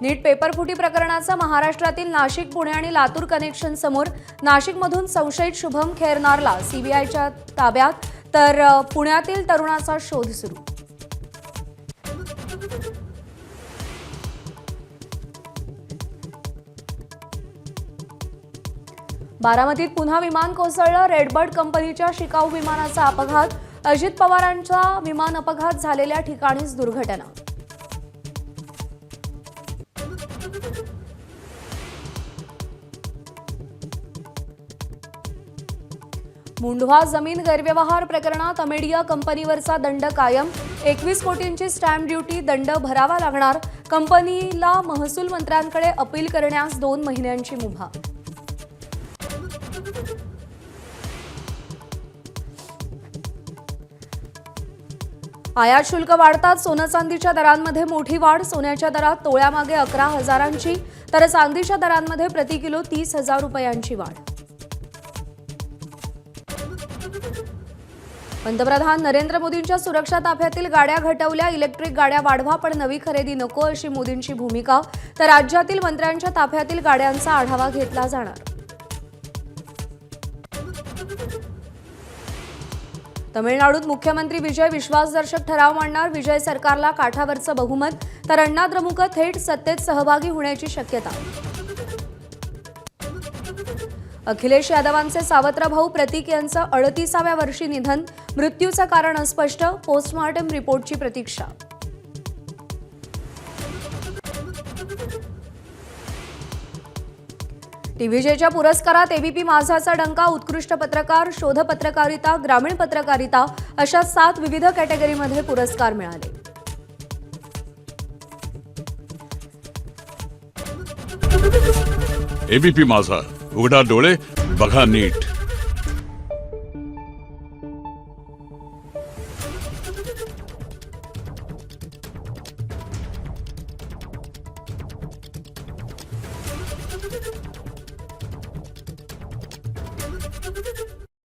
नीट पेपरफुटी प्रकरणाचा महाराष्ट्रातील नाशिक, पुणे आणि लातूर कनेक्शन समोर नाशिकमधून संशयित शुभम खेरनारला सीबीआयच्या ताब्यात, तर पुण्यातील तरुणाचा शोध सुरू. बारामतीत पुन्हा विमान कोसळलं. रेडबर्ड कंपनीच्या शिकाऊ विमानाचा अपघात. अजित पवारांचा विमान अपघात झालेल्या ठिकाणीच दुर्घटना. मुंढवा जमीन गैरव्यवहार प्रकरणात अमेडिया कंपनीवरचा दंड कायम. 21 कोटींची स्टॅम्प ड्युटी दंड भरावा लागणार. कंपनीला महसूल मंत्र्यांकडे अपील करण्यास 2 महिन्यांची मुभा. आयात शुल्क वाढताच सोनं चांदीच्या दरांमध्ये मोठी वाढ. सोन्याच्या दरात तोळ्यामागे 11,000ची, तर चांदीच्या दरांमध्ये प्रति किलो 30,000 रुपयांची वाढ. पंतप्रधान नरेंद्र मोदींच्या सुरक्षा ताफ्यातील गाड्या घटवल्या. इलेक्ट्रिक गाड्या वाढवा पण नवी खरेदी नको, अशी मोदींची भूमिका. तर राज्यातील मंत्र्यांच्या ताफ्यातील गाड्यांचा आढावा घेतला जाणार. तमिळनाडूत मुख्यमंत्री विजय विश्वासदर्शक ठराव मांडणार. विजय सरकारला काठावरचं बहुमत, तर अण्णा द्रमुक थेट सत्तेत सहभागी होण्याची शक्यता. अखिलेश यादवांचे सावत्र भाऊ प्रतीक यांचं 38व्या वर्षी निधन. मृत्यूचं कारण अस्पष्ट. पोस्टमॉर्टम रिपोर्टची प्रतीक्षा. टीव्हीजेच्या पुरस्कारात एबीपी माझाचा डंका. उत्कृष्ट पत्रकार, शोध पत्रकारिता, ग्रामीण पत्रकारिता अशा 7 विविध कॅटेगरीमध्ये पुरस्कार मिळाले. एबीपी माझा, उघडा डोळे बघा नीट.